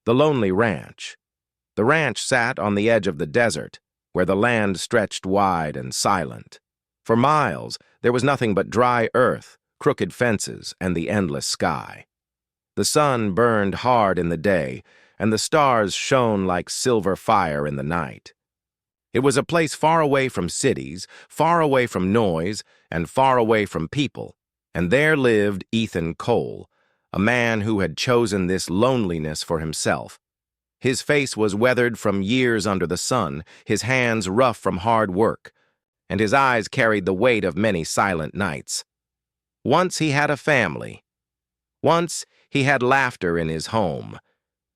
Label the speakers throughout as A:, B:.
A: The lonely ranch. The ranch sat on the edge of the desert, where the land stretched wide and silent. For miles, there was nothing but dry earth, crooked fences, and the endless sky. The sun burned hard in the day, and the stars shone like silver fire in the night. It was a place far away from cities, far away from noise, and far away from people, and there lived Ethan Cole, a man who had chosen this loneliness for himself. His face was weathered from years under the sun, his hands rough from hard work, and his eyes carried the weight of many silent nights. Once he had a family. Once he had laughter in his home.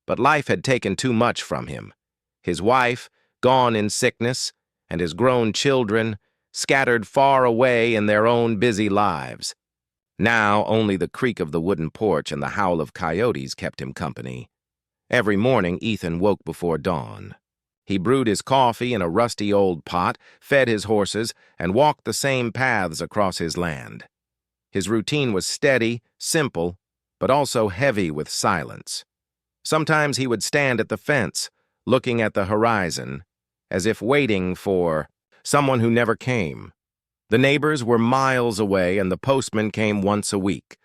A: But life had taken too much from him. His wife, gone in sickness, and his grown children, scattered far away in their own busy lives. Now only the creak of the wooden porch and the howl of coyotes kept him company. Every morning Ethan woke before dawn. He brewed his coffee in a rusty old pot, fed his horses, and walked the same paths across his land. His routine was steady, simple, but also heavy with silence. Sometimes he would stand at the fence, looking at the horizon, as if waiting for someone who never came. The neighbors were miles away, and the postman came once a week.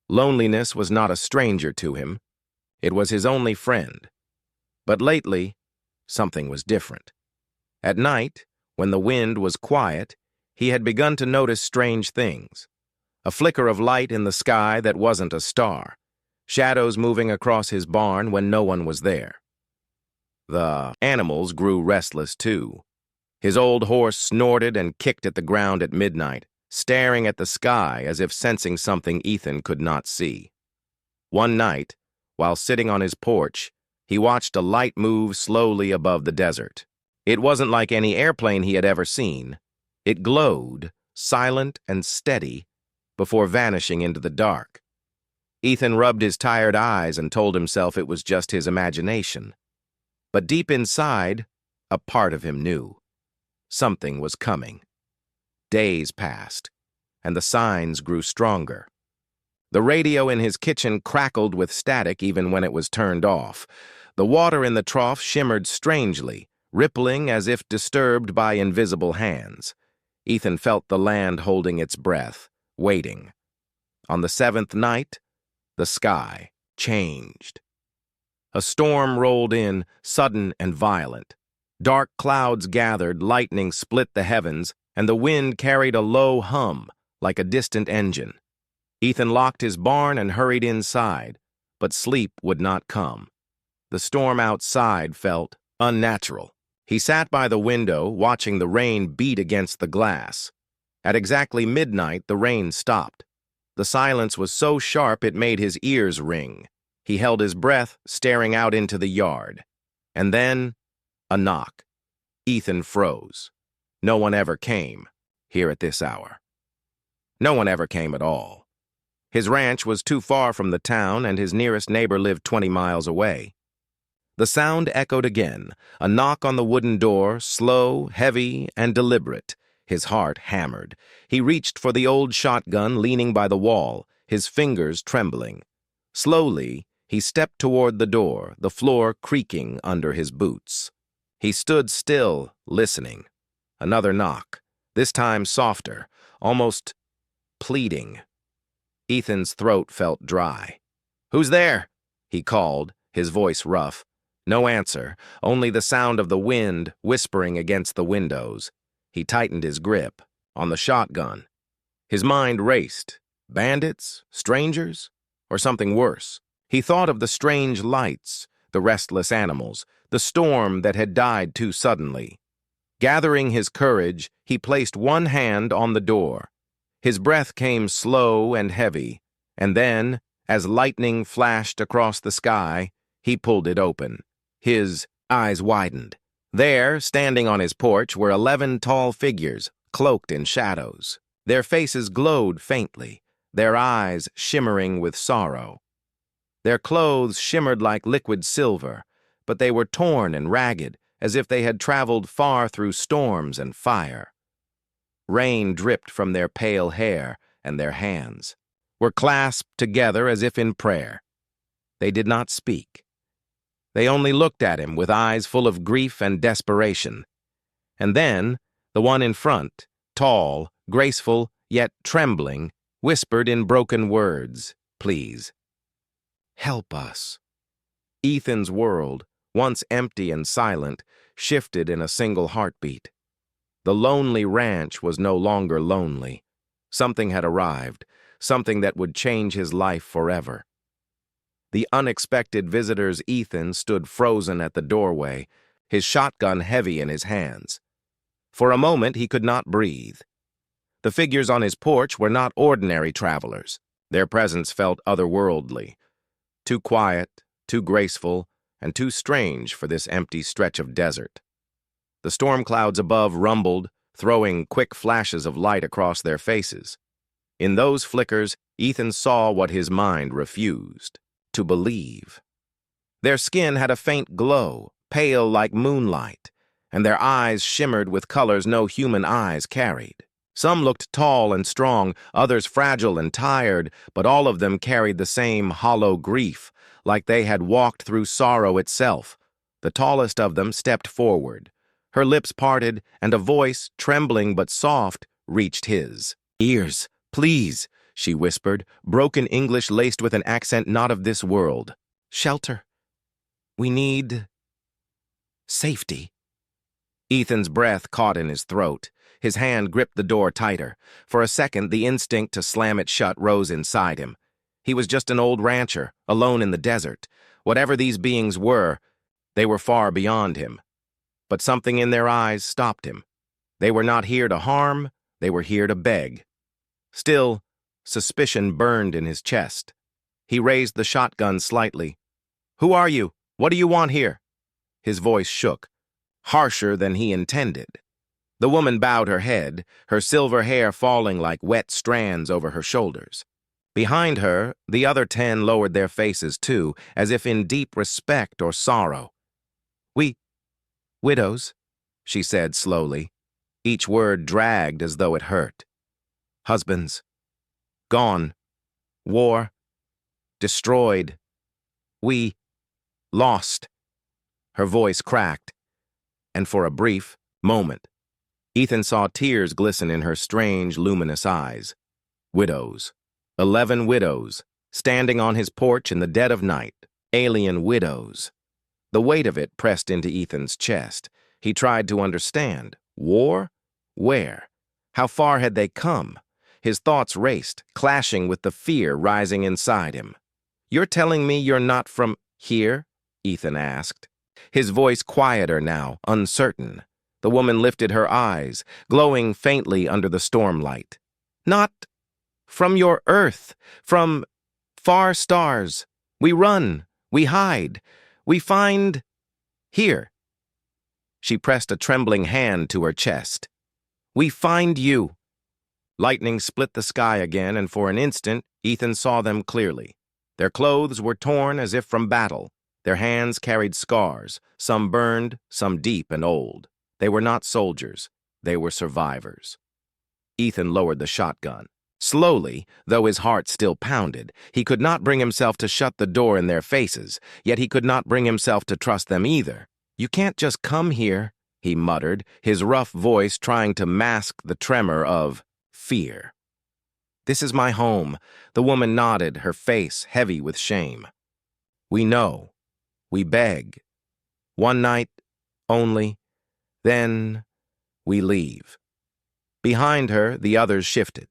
A: Loneliness was not a stranger to him. It was his only friend. But lately, something was different. At night, when the wind was quiet, he had begun to notice strange things. A flicker of light in the sky that wasn't a star. Shadows moving across his barn when no one was there. The animals grew restless too. His old horse snorted and kicked at the ground at midnight, staring at the sky as if sensing something Ethan could not see. One night, while sitting on his porch, he watched a light move slowly above the desert. It wasn't like any airplane he had ever seen. It glowed, silent and steady, before vanishing into the dark. Ethan rubbed his tired eyes and told himself it was just his imagination. But deep inside, a part of him knew. Something was coming. Days passed, and the signs grew stronger. The radio in his kitchen crackled with static even when it was turned off. The water in the trough shimmered strangely, rippling as if disturbed by invisible hands. Ethan felt the land holding its breath, waiting. On the seventh night, the sky changed. A storm rolled in, sudden and violent. Dark clouds gathered, lightning split the heavens, and the wind carried a low hum, like a distant engine. Ethan locked his barn and hurried inside, but sleep would not come. The storm outside felt unnatural. He sat by the window, watching the rain beat against the glass. At exactly midnight, the rain stopped. The silence was so sharp it made his ears ring. He held his breath, staring out into the yard. And then, a knock. Ethan froze. No one ever came, here at this hour. No one ever came at all. His ranch was too far from the town, and his nearest neighbor lived 20 miles away. The sound echoed again, a knock on the wooden door, slow, heavy, and deliberate. His heart hammered. He reached for the old shotgun leaning by the wall, his fingers trembling. Slowly, he stepped toward the door, the floor creaking under his boots. He stood still, listening. Another knock, this time softer, almost pleading. Ethan's throat felt dry. "Who's there?" he called, his voice rough. No answer, only the sound of the wind whispering against the windows. He tightened his grip on the shotgun. His mind raced. Bandits? Strangers? Or something worse? He thought of the strange lights, the restless animals, the storm that had died too suddenly. Gathering his courage, he placed one hand on the door. His breath came slow and heavy, and then, as lightning flashed across the sky, he pulled it open. His eyes widened. There, standing on his porch, were 11 tall figures, cloaked in shadows. Their faces glowed faintly, their eyes shimmering with sorrow. Their clothes shimmered like liquid silver, but they were torn and ragged, as if they had traveled far through storms and fire. Rain dripped from their pale hair, and their hands were clasped together as if in prayer. They did not speak. They only looked at him with eyes full of grief and desperation. And then, the one in front, tall, graceful, yet trembling, whispered in broken words, "Please, help us." Ethan's world, once empty and silent, shifted in a single heartbeat. The lonely ranch was no longer lonely. Something had arrived, something that would change his life forever. The unexpected visitor's Ethan stood frozen at the doorway, his shotgun heavy in his hands. For a moment he could not breathe. The figures on his porch were not ordinary travelers. Their presence felt otherworldly, too quiet, too graceful, and too strange for this empty stretch of desert. The storm clouds above rumbled, throwing quick flashes of light across their faces. In those flickers, Ethan saw what his mind refused: to believe. Their skin had a faint glow, pale like moonlight, and their eyes shimmered with colors no human eyes carried. Some looked tall and strong, others fragile and tired, but all of them carried the same hollow grief, like they had walked through sorrow itself. The tallest of them stepped forward. Her lips parted, and a voice, trembling but soft, reached his. "Ears, please," she whispered, broken English laced with an accent not of this world. "Shelter. We need safety." Ethan's breath caught in his throat. His hand gripped the door tighter. For a second, the instinct to slam it shut rose inside him. He was just an old rancher, alone in the desert. Whatever these beings were, they were far beyond him. But something in their eyes stopped him. They were not here to harm, they were here to beg. Still, suspicion burned in his chest. He raised the shotgun slightly. "Who are you? What do you want here?" His voice shook, harsher than he intended. The woman bowed her head, her silver hair falling like wet strands over her shoulders. Behind her, the other 10 lowered their faces too, as if in deep respect or sorrow. "We widows," she said slowly. Each word dragged as though it hurt. "Husbands. Gone. War. Destroyed. We lost." Her voice cracked, and for a brief moment, Ethan saw tears glisten in her strange, luminous eyes. Widows. 11 widows, standing on his porch in the dead of night. Alien widows. The weight of it pressed into Ethan's chest. He tried to understand. War? Where? How far had they come? His thoughts raced, clashing with the fear rising inside him. "You're telling me you're not from here?" Ethan asked. His voice quieter now, uncertain. The woman lifted her eyes, glowing faintly under the stormlight. "Not from your Earth, from far stars. We run, we hide, we find here." She pressed a trembling hand to her chest. "We find you." Lightning split the sky again, and for an instant, Ethan saw them clearly. Their clothes were torn as if from battle. Their hands carried scars, some burned, some deep and old. They were not soldiers. They were survivors. Ethan lowered the shotgun. Slowly, though his heart still pounded, he could not bring himself to shut the door in their faces, yet he could not bring himself to trust them either. "You can't just come here," he muttered, his rough voice trying to mask the tremor of fear. "This is my home." The woman nodded, her face heavy with shame. "We know. We beg. One night only. Then we leave." Behind her, the others shifted.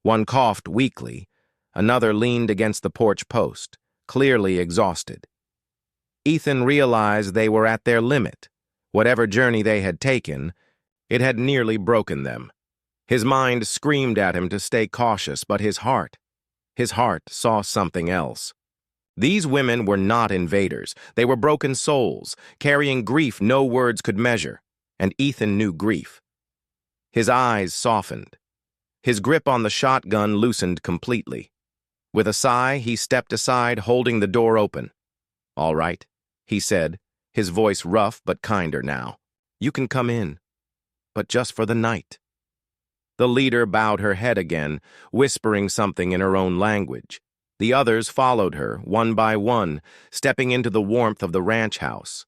A: One coughed weakly, another leaned against the porch post, clearly exhausted. Ethan realized they were at their limit. Whatever journey they had taken, it had nearly broken them. His mind screamed at him to stay cautious, but his heart saw something else. These women were not invaders. They were broken souls, carrying grief no words could measure, and Ethan knew grief. His eyes softened. His grip on the shotgun loosened completely. With a sigh, he stepped aside, holding the door open. "All right," he said, his voice rough but kinder now. "You can come in, but just for the night." The leader bowed her head again, whispering something in her own language. The others followed her, one by one, stepping into the warmth of the ranch house.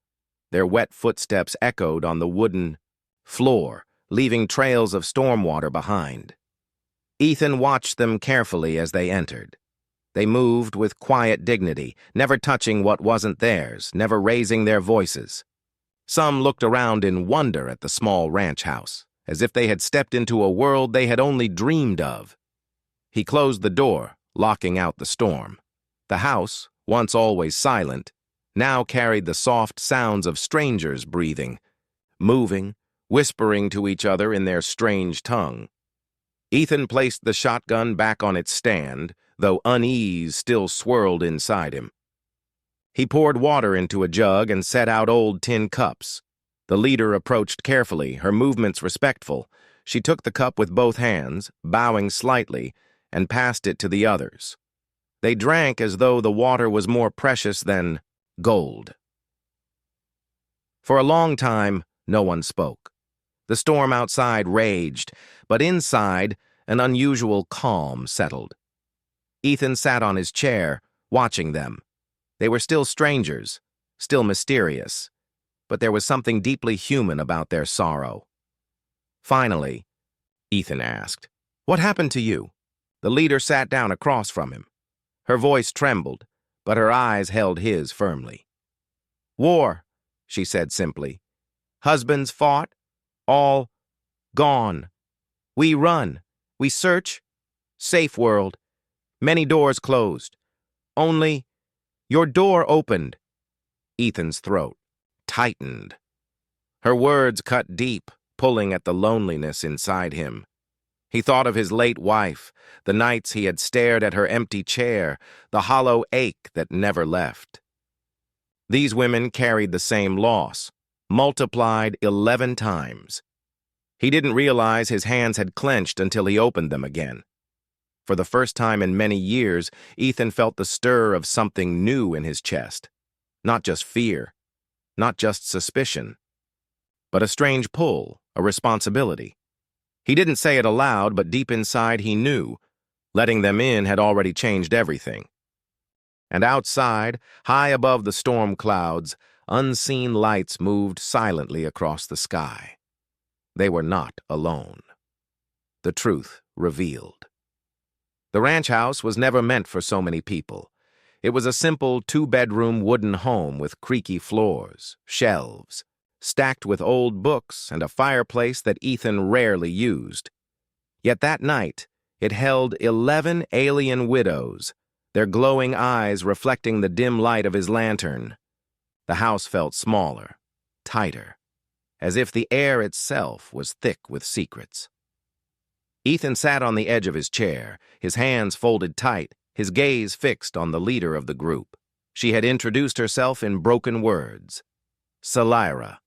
A: Their wet footsteps echoed on the wooden floor, leaving trails of stormwater behind. Ethan watched them carefully as they entered. They moved with quiet dignity, never touching what wasn't theirs, never raising their voices. Some looked around in wonder at the small ranch house, as if they had stepped into a world they had only dreamed of. He closed the door, locking out the storm. The house, once always silent, now carried the soft sounds of strangers breathing, moving, whispering to each other in their strange tongue. Ethan placed the shotgun back on its stand, though unease still swirled inside him. He poured water into a jug and set out old tin cups. The leader approached carefully, her movements respectful. She took the cup with both hands, bowing slightly, and passed it to the others. They drank as though the water was more precious than gold. For a long time, no one spoke. The storm outside raged, but inside, an unusual calm settled. Ethan sat on his chair, watching them. They were still strangers, still mysterious, but there was something deeply human about their sorrow. Finally, Ethan asked, "What happened to you?" The leader sat down across from him. Her voice trembled, but her eyes held his firmly. "War," she said simply. "Husbands fought, all gone. We run, we search, safe world. Many doors closed. Only your door opened." Ethan's throat tightened. Her words cut deep, pulling at the loneliness inside him. He thought of his late wife, the nights he had stared at her empty chair, the hollow ache that never left. These women carried the same loss, multiplied 11 times. He didn't realize his hands had clenched until he opened them again. For the first time in many years, Ethan felt the stir of something new in his chest. Not just fear, not just suspicion, but a strange pull, a responsibility. He didn't say it aloud, but deep inside he knew. Letting them in had already changed everything. And outside, high above the storm clouds, unseen lights moved silently across the sky. They were not alone. The truth revealed. The ranch house was never meant for so many people. It was a simple two-bedroom wooden home with creaky floors, shelves, stacked with old books and a fireplace that Ethan rarely used. Yet that night, it held 11 alien widows, their glowing eyes reflecting the dim light of his lantern. The house felt smaller, tighter, as if the air itself was thick with secrets. Ethan sat on the edge of his chair, his hands folded tight, his gaze fixed on the leader of the group. She had introduced herself in broken words. Salira.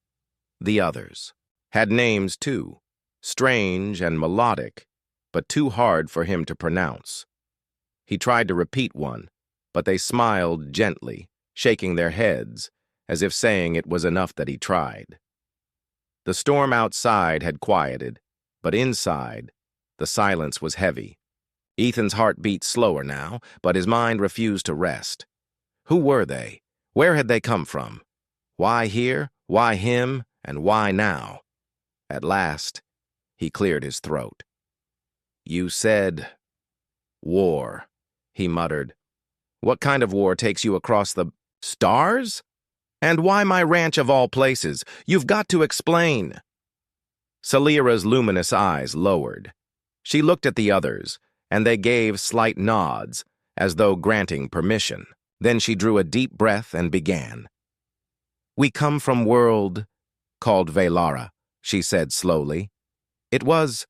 A: The others had names too, strange and melodic, but too hard for him to pronounce. He tried to repeat one, but they smiled gently, shaking their heads, as if saying it was enough that he tried. The storm outside had quieted, but inside, the silence was heavy. Ethan's heart beat slower now, but his mind refused to rest. Who were they? Where had they come from? Why here? Why him? And why now? At last, he cleared his throat. "You said war," he muttered. "What kind of war takes you across the stars? And why my ranch of all places? You've got to explain." Salira's luminous eyes lowered. She looked at the others, and they gave slight nods, as though granting permission. Then she drew a deep breath and began. "We come from world called Velara," she said slowly. "It was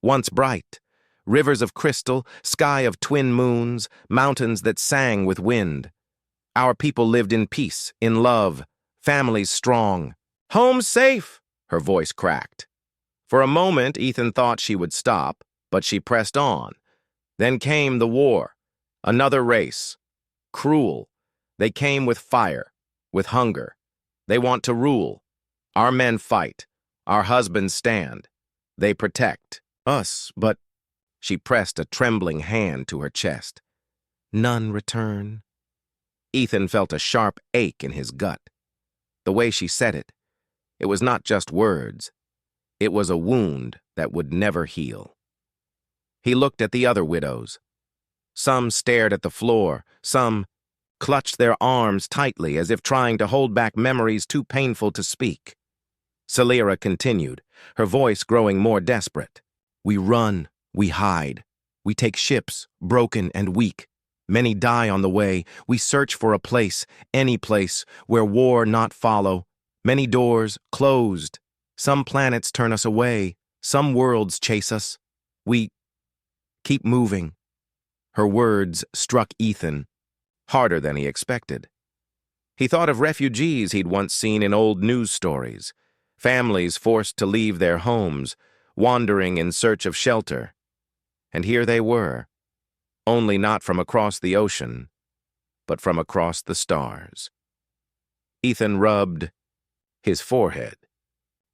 A: once bright, rivers of crystal, sky of twin moons, mountains that sang with wind. Our people lived in peace, in love, families strong. Home safe," her voice cracked. For a moment, Ethan thought she would stop, but she pressed on. Then came the war, another race. Cruel. They came with fire, with hunger. They want to rule. Our men fight. Our husbands stand. They protect us, but... She pressed a trembling hand to her chest. None return. Ethan felt a sharp ache in his gut. The way she said it, it was not just words. It was a wound that would never heal. He looked at the other widows. Some stared at the floor, some clutched their arms tightly as if trying to hold back memories too painful to speak. Celera continued, her voice growing more desperate. We run, we hide. We take ships, broken and weak. Many die on the way. We search for a place, any place, where war not follow. Many doors closed. Some planets turn us away. Some worlds chase us. We keep moving. Her words struck Ethan, harder than he expected. He thought of refugees he'd once seen in old news stories, families forced to leave their homes, wandering in search of shelter. And here they were, only not from across the ocean, but from across the stars. Ethan rubbed his forehead.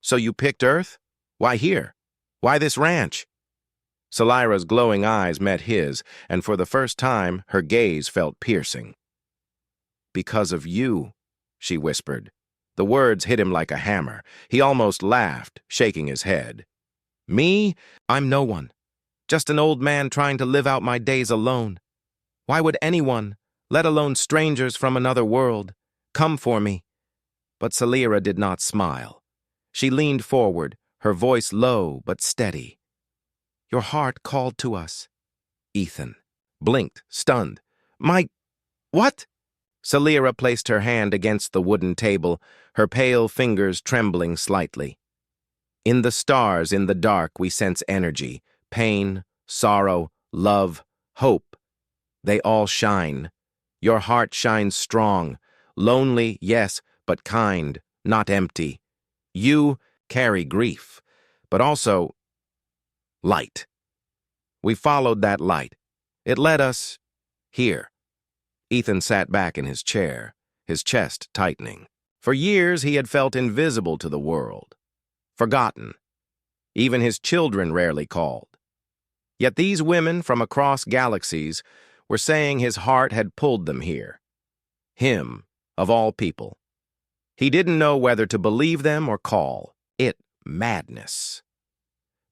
A: So you picked Earth? Why here? Why this ranch? Celera's glowing eyes met his, and for the first time, her gaze felt piercing. Because of you, she whispered. The words hit him like a hammer. He almost laughed, shaking his head. Me? I'm no one. Just an old man trying to live out my days alone. Why would anyone, let alone strangers from another world, come for me? But Celera did not smile. She leaned forward, her voice low but steady. Your heart called to us. Ethan blinked, stunned. What? Celera placed her hand against the wooden table, her pale fingers trembling slightly. In the stars, in the dark, we sense energy, pain, sorrow, love, hope. They all shine. Your heart shines strong, lonely, yes, but kind, not empty. You carry grief, but also light. We followed that light. It led us here. Ethan sat back in his chair, his chest tightening. For years he had felt invisible to the world, forgotten. Even his children rarely called. Yet these women from across galaxies were saying his heart had pulled them here. Him, of all people. He didn't know whether to believe them or call it madness.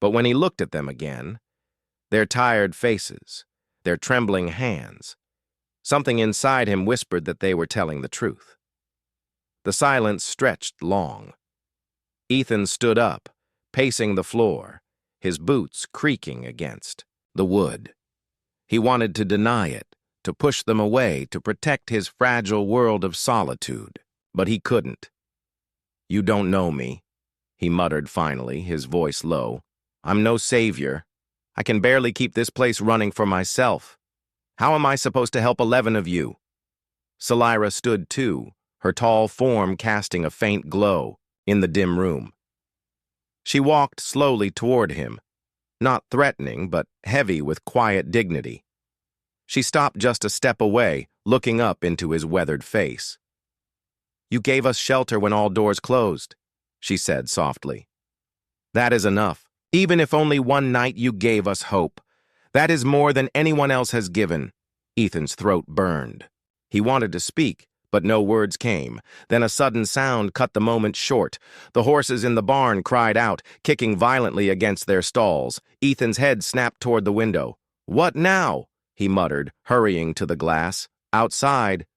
A: But when he looked at them again, their tired faces, their trembling hands, something inside him whispered that they were telling the truth. The silence stretched long. Ethan stood up, pacing the floor, his boots creaking against the wood. He wanted to deny it, to push them away, to protect his fragile world of solitude, but he couldn't. You don't know me, he muttered finally, his voice low. I'm no savior. I can barely keep this place running for myself. How am I supposed to help 11 of you? Celera stood too, her tall form casting a faint glow in the dim room. She walked slowly toward him, not threatening, but heavy with quiet dignity. She stopped just a step away, looking up into his weathered face. You gave us shelter when all doors closed, she said softly. That is enough. Even if only one night you gave us hope. That is more than anyone else has given. Ethan's throat burned. He wanted to speak, but no words came. Then a sudden sound cut the moment short. The horses in the barn cried out, kicking violently against their stalls. Ethan's head snapped toward the window. What now? He muttered, hurrying to the glass. Outside.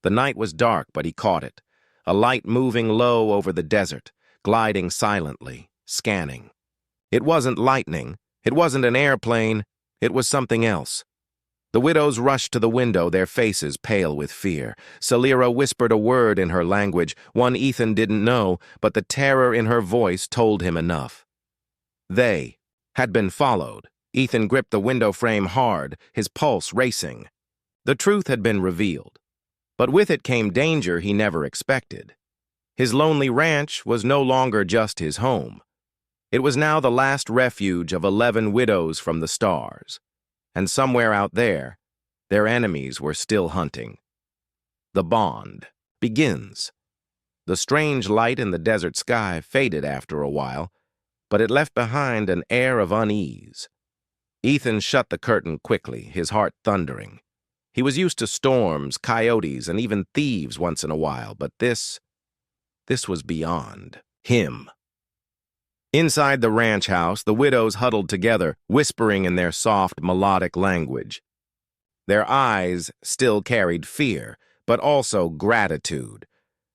A: The night was dark, but he caught it. A light moving low over the desert, gliding silently, scanning. It wasn't lightning. It wasn't an airplane. It was something else. The widows rushed to the window, their faces pale with fear. Celera whispered a word in her language, one Ethan didn't know, but the terror in her voice told him enough. They had been followed. Ethan gripped the window frame hard, his pulse racing. The truth had been revealed, but with it came danger he never expected. His lonely ranch was no longer just his home. It was now the last refuge of 11 widows from the stars, and somewhere out there, their enemies were still hunting. The bond begins. The strange light in the desert sky faded after a while, but it left behind an air of unease. Ethan shut the curtain quickly, his heart thundering. He was used to storms, coyotes, and even thieves once in a while, but this was beyond him. Inside the ranch house, the widows huddled together, whispering in their soft, melodic language. Their eyes still carried fear, but also gratitude,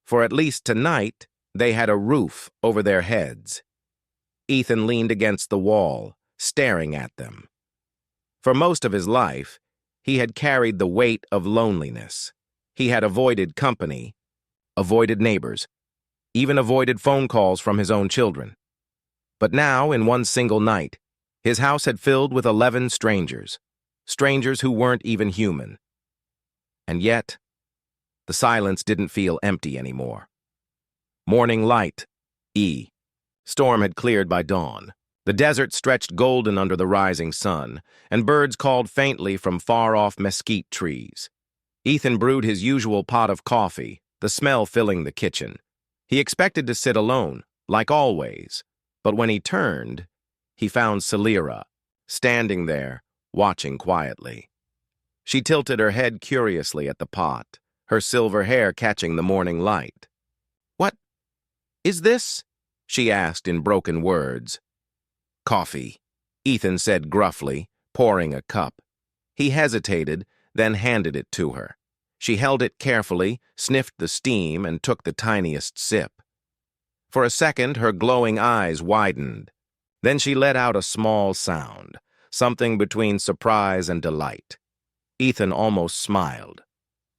A: for at least tonight they had a roof over their heads. Ethan leaned against the wall, staring at them. For most of his life, he had carried the weight of loneliness. He had avoided company, avoided neighbors, even avoided phone calls from his own children. But now, in one single night, his house had filled with 11 strangers, strangers who weren't even human. And yet, the silence didn't feel empty anymore. Morning light, Storm had cleared by dawn. The desert stretched golden under the rising sun, and birds called faintly from far-off mesquite trees. Ethan brewed his usual pot of coffee, the smell filling the kitchen. He expected to sit alone, like always, but when he turned, he found Celira, standing there, watching quietly. She tilted her head curiously at the pot, her silver hair catching the morning light. "What is this?" she asked in broken words. "Coffee," Ethan said gruffly, pouring a cup. He hesitated, then handed it to her. She held it carefully, sniffed the steam, and took the tiniest sip. For a second, her glowing eyes widened. Then she let out a small sound, something between surprise and delight. Ethan almost smiled.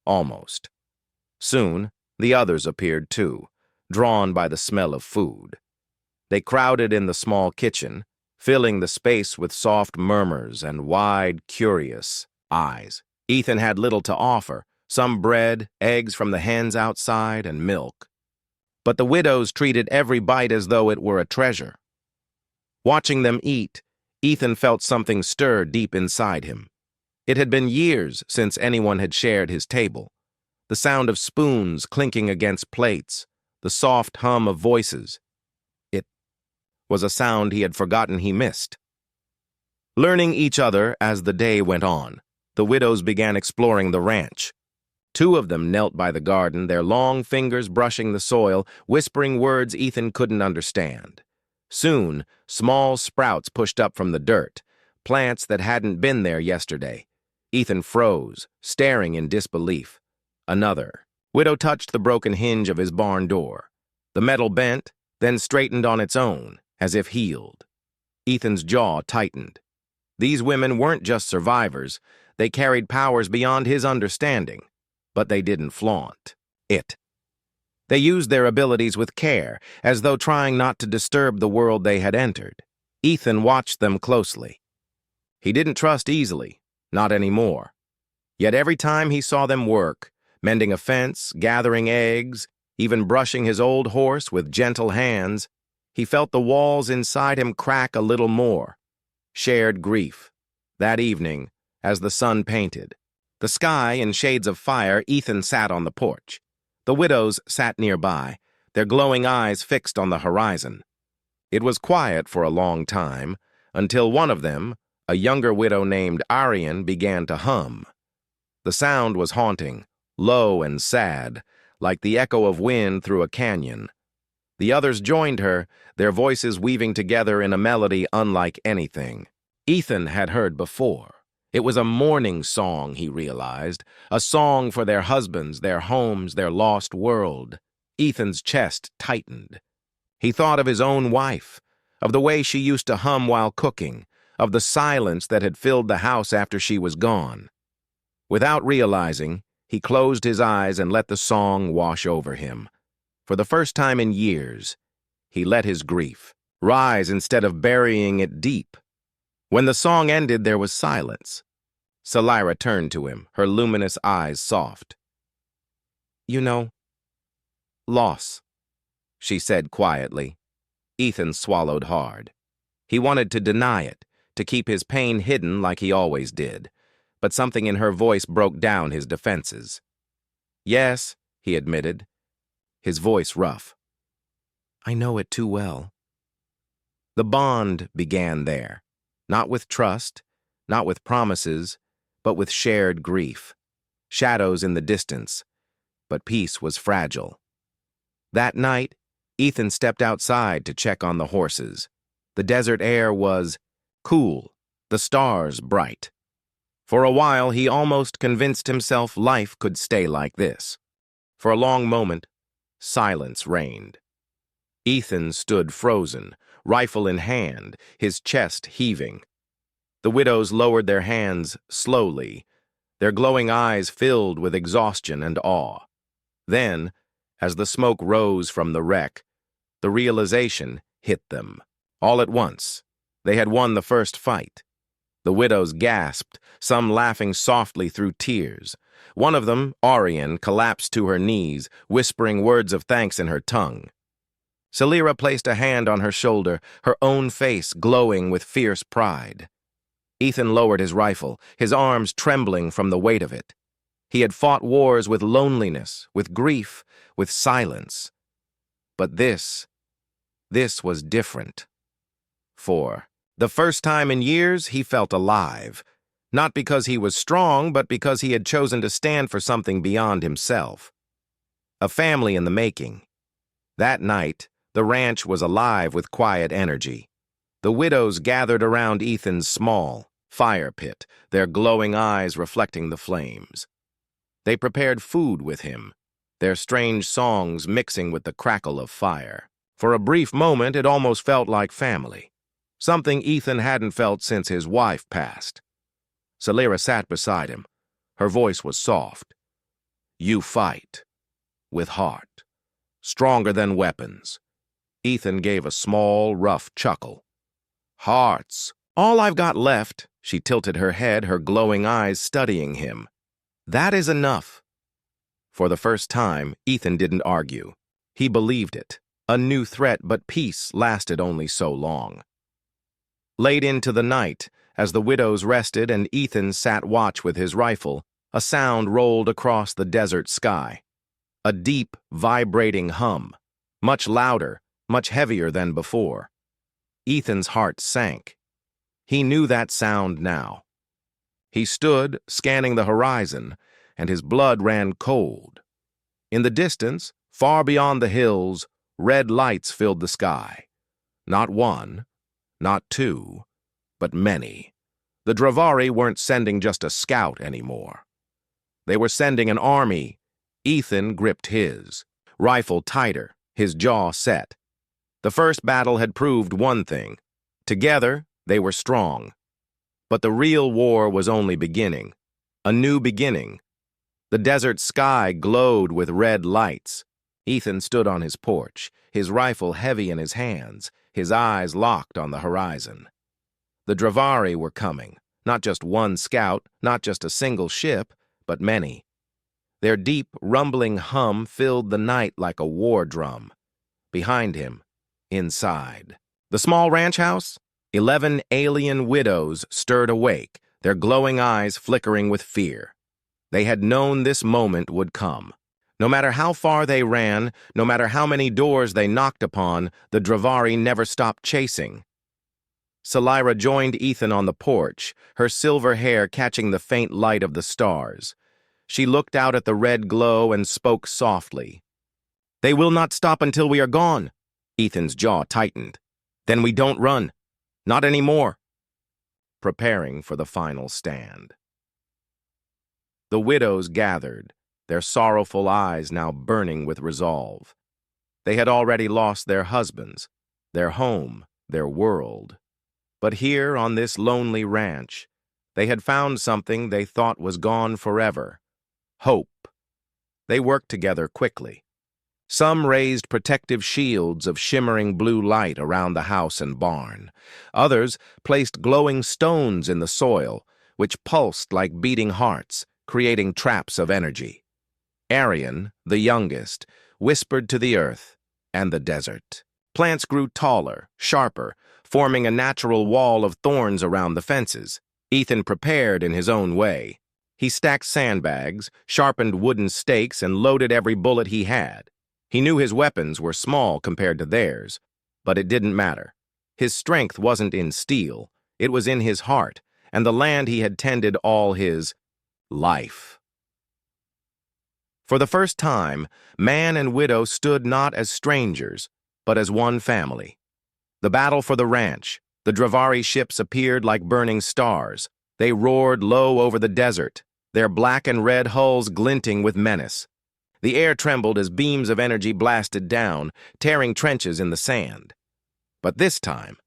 A: Almost. Soon, the others appeared too, drawn by the smell of food. They crowded in the small kitchen, filling the space with soft murmurs and wide, curious eyes. Ethan had little to offer, some bread, eggs from the hens outside, and milk. But the widows treated every bite as though it were a treasure. Watching them eat, Ethan felt something stir deep inside him. It had been years since anyone had shared his table. The sound of spoons clinking against plates, the soft hum of voices. It was a sound he had forgotten he missed. Learning each other as the day went on, the widows began exploring the ranch. 2 of them knelt by the garden, their long fingers brushing the soil, whispering words Ethan couldn't understand. Soon, small sprouts pushed up from the dirt, plants that hadn't been there yesterday. Ethan froze, staring in disbelief. Another widow touched the broken hinge of his barn door. The metal bent, then straightened on its own, as if healed. Ethan's jaw tightened. These women weren't just survivors, they carried powers beyond his understanding. But they didn't flaunt it. They used their abilities with care, as though trying not to disturb the world they had entered. Ethan watched them closely. He didn't trust easily, not anymore. Yet every time he saw them work, mending a fence, gathering eggs, even brushing his old horse with gentle hands, he felt the walls inside him crack a little more. Shared grief. That evening, as the sun painted, the sky in shades of fire, Ethan sat on the porch. The widows sat nearby, their glowing eyes fixed on the horizon. It was quiet for a long time, until one of them, a younger widow named Arian, began to hum. The sound was haunting, low and sad, like the echo of wind through a canyon. The others joined her, their voices weaving together in a melody unlike anything Ethan had heard before. It was a mourning song, he realized, a song for their husbands, their homes, their lost world. Ethan's chest tightened. He thought of his own wife, of the way she used to hum while cooking, of the silence that had filled the house after she was gone. Without realizing, he closed his eyes and let the song wash over him. For the first time in years, he let his grief rise instead of burying it deep. When the song ended, there was silence. Celira turned to him, her luminous eyes soft. "You know, loss," she said quietly. Ethan swallowed hard. He wanted to deny it, to keep his pain hidden like he always did, but something in her voice broke down his defenses. "Yes," he admitted, his voice rough. "I know it too well." The bond began there. Not with trust, not with promises, but with shared grief. shadows in the distance, but peace was fragile. That night, Ethan stepped outside to check on the horses. The desert air was cool, the stars bright. For a while, he almost convinced himself life could stay like this. For a long moment, silence reigned. Ethan stood frozen, rifle in hand, his chest heaving. The widows lowered their hands slowly, their glowing eyes filled with exhaustion and awe. Then, as the smoke rose from the wreck, the realization hit them. All at once, they had won the first fight. The widows gasped, some laughing softly through tears. One of them, Arian, collapsed to her knees, whispering words of thanks in her tongue. Celira placed a hand on her shoulder, her own face glowing with fierce pride. Ethan lowered his rifle, his arms trembling from the weight of it. He had fought wars with loneliness, with grief, with silence. But this was different. For the first time in years, he felt alive, not because he was strong, but because he had chosen to stand for something beyond himself. A family in the making. That night, the ranch was alive with quiet energy. The widows gathered around Ethan's small fire pit, their glowing eyes reflecting the flames. They prepared food with him, their strange songs mixing with the crackle of fire. For a brief moment, it almost felt like family. Something Ethan hadn't felt since his wife passed. Celira sat beside him. Her voice was soft. You fight. With heart. Stronger than weapons. Ethan gave a small, rough chuckle. Hearts. All I've got left. She tilted her head, her glowing eyes studying him. That is enough. For the first time, Ethan didn't argue. He believed it. A new threat, but peace lasted only so long. Late into the night, as the widows rested and Ethan sat watch with his rifle, a sound rolled across the desert sky. A deep, vibrating hum, much louder, much heavier than before. Ethan's heart sank. He knew that sound now. He stood, scanning the horizon, and his blood ran cold. In the distance, far beyond the hills, red lights filled the sky. Not one, not two, but many. The Dravari weren't sending just a scout anymore. They were sending an army. Ethan gripped his, rifle tighter, his jaw set. The first battle had proved one thing. Together, they were strong. But the real war was only beginning. A new beginning. The desert sky glowed with red lights. Ethan stood on his porch, his rifle heavy in his hands, his eyes locked on the horizon. The Dravari were coming, not just one scout, not just a single ship, but many. Their deep, rumbling hum filled the night like a war drum. Behind him, inside. The small ranch house? 11 alien widows stirred awake, their glowing eyes flickering with fear. They had known this moment would come. No matter how far they ran, no matter how many doors they knocked upon, the Dravari never stopped chasing. Celira joined Ethan on the porch, her silver hair catching the faint light of the stars. She looked out at the red glow and spoke softly. They will not stop until we are gone. Ethan's jaw tightened. Then we don't run. Not anymore. Preparing for the final stand. The widows gathered, their sorrowful eyes now burning with resolve. They had already lost their husbands, their home, their world. But here on this lonely ranch, they had found something they thought was gone forever. Hope. They worked together quickly. Some raised protective shields of shimmering blue light around the house and barn. Others placed glowing stones in the soil, which pulsed like beating hearts, creating traps of energy. Arian, the youngest, whispered to the earth and the desert. Plants grew taller, sharper, forming a natural wall of thorns around the fences. Ethan prepared in his own way. He stacked sandbags, sharpened wooden stakes, and loaded every bullet he had. He knew his weapons were small compared to theirs, but it didn't matter. His strength wasn't in steel, it was in his heart, and the land he had tended all his life. For the first time, man and widow stood not as strangers, but as one family. The battle for the ranch, the Dravari ships appeared like burning stars. They roared low over the desert, their black and red hulls glinting with menace. The air trembled as beams of energy blasted down, tearing trenches in the sand. But this time,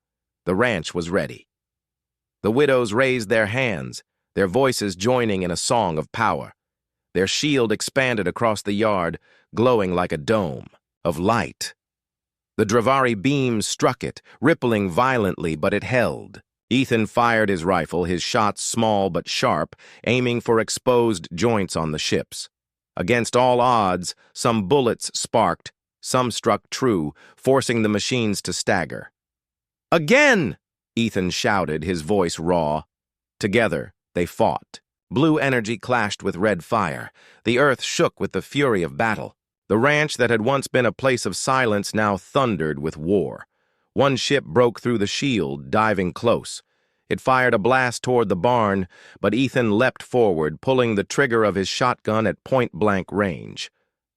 A: the ranch was ready. The widows raised their hands, their voices joining in a song of power. Their shield expanded across the yard, glowing like a dome of light. The Dravari beams struck it, rippling violently, but it held. Ethan fired his rifle, his shots small but sharp, aiming for exposed joints on the ships. Against all odds, some bullets sparked, some struck true, forcing the machines to stagger. "Again!" Ethan shouted, his voice raw. Together, they fought. Blue energy clashed with red fire. The earth shook with the fury of battle. The ranch that had once been a place of silence now thundered with war. One ship broke through the shield, diving close. It fired a blast toward the barn, but Ethan leapt forward, pulling the trigger of his shotgun at point-blank range.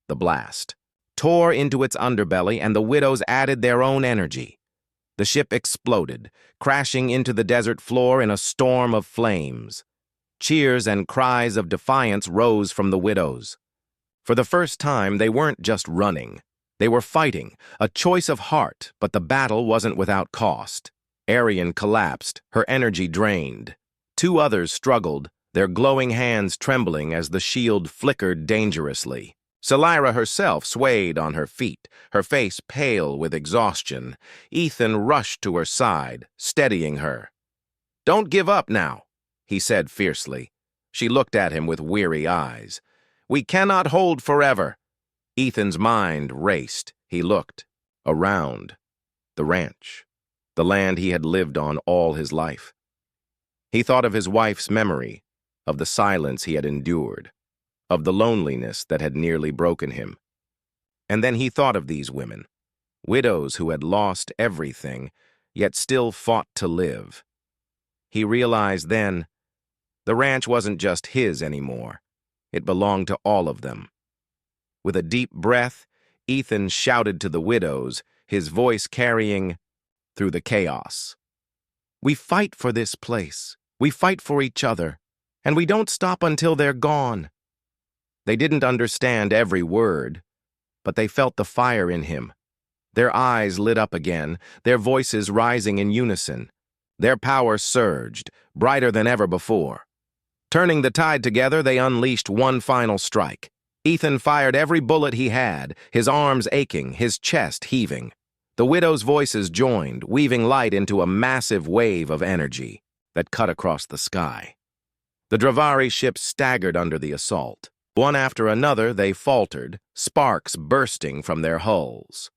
A: The blast tore into its underbelly, and the widows added their own energy. The ship exploded, crashing into the desert floor in a storm of flames. Cheers and cries of defiance rose from the widows. For the first time, they weren't just running. They were fighting, a choice of heart, but the battle wasn't without cost. Arian collapsed, her energy drained. Two others struggled, their glowing hands trembling as the shield flickered dangerously. Selira herself swayed on her feet, her face pale with exhaustion. Ethan rushed to her side, steadying her. "Don't give up now," he said fiercely. She looked at him with weary eyes. "We cannot hold forever." Ethan's mind raced. He looked around. The ranch, the land he had lived on all his life. He thought of his wife's memory, of the silence he had endured, of the loneliness that had nearly broken him. And then he thought of these women, widows who had lost everything, yet still fought to live. He realized then, the ranch wasn't just his anymore. It belonged to all of them. With a deep breath, Ethan shouted to the widows, his voice carrying through the chaos. "We fight for this place. We fight for each other. And we don't stop until they're gone." They didn't understand every word, but they felt the fire in him. Their eyes lit up again, their voices rising in unison. Their power surged, brighter than ever before. Turning the tide together, they unleashed one final strike. Ethan fired every bullet he had, his arms aching, his chest heaving. The widows' voices joined, weaving light into a massive wave of energy that cut across the sky. The Dravari ships staggered under the assault. One after another, they faltered, sparks bursting from their hulls.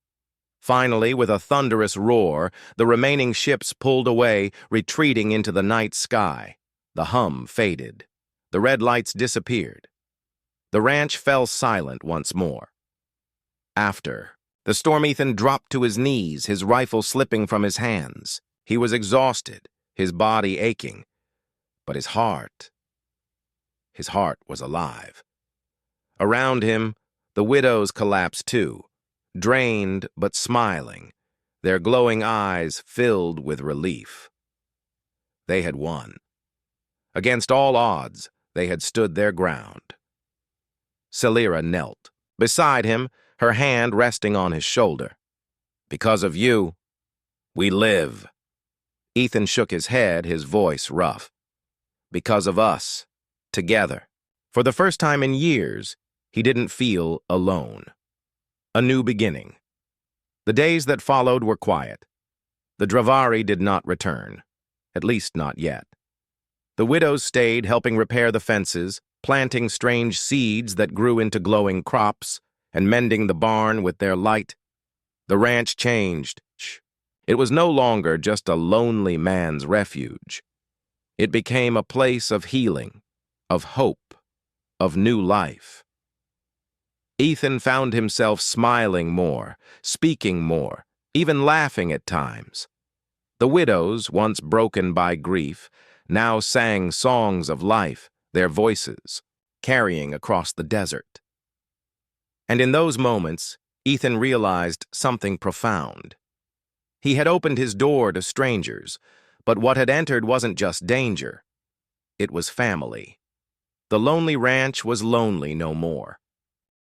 A: Finally, with a thunderous roar, the remaining ships pulled away, retreating into the night sky. The hum faded. The red lights disappeared. The ranch fell silent once more. After, the Storm Ethan dropped to his knees, his rifle slipping from his hands. He was exhausted, his body aching, but his heart was alive. Around him, the widows collapsed too, drained but smiling, their glowing eyes filled with relief. They had won. Against all odds, they had stood their ground. Selira knelt, beside him, her hand resting on his shoulder. "Because of you, we live." Ethan shook his head, his voice rough. "Because of us, together." For the first time in years, he didn't feel alone. A new beginning. The days that followed were quiet. The Dravari did not return, at least not yet. The widows stayed, helping repair the fences, planting strange seeds that grew into glowing crops, and mending the barn with their light. The ranch changed. It was no longer just a lonely man's refuge. It became a place of healing, of hope, of new life. Ethan found himself smiling more, speaking more, even laughing at times. The widows, once broken by grief, now sang songs of life, their voices carrying across the desert. And in those moments, Ethan realized something profound. He had opened his door to strangers, but what had entered wasn't just danger. It was family. The lonely ranch was lonely no more.